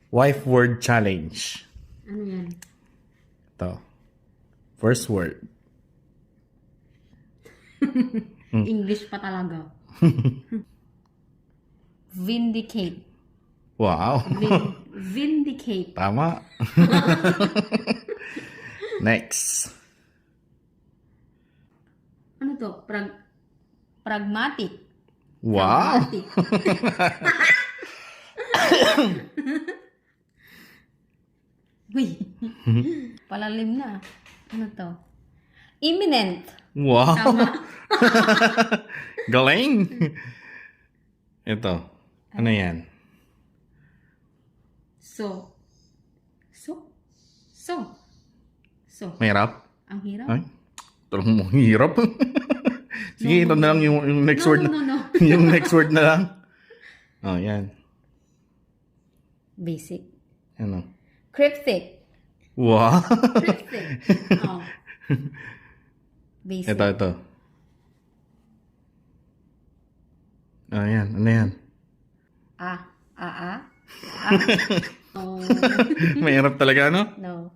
Wife word challenge. Ano yan? Ito. First word. English pa talaga. Vindicate. Wow. Vindicate. Tama. Next. Ano to? Pragmatic. Wow. Pragmatic. Uy. Palalim na. Ano to? Imminent. Wow. Tama. Galing. Ito. Ano yan? So. Mahirap? Ang hirap. Ay? Talagang mo hirap. Sige, ito na lang yung next word. No. Yung next word na lang. Oh, yan. Basic. Ano? Cryptic. Wow. Cryptic. Oh. Basic. Ito. Oh, yan. Ano yan? Oh. Mahirap talaga, no? No.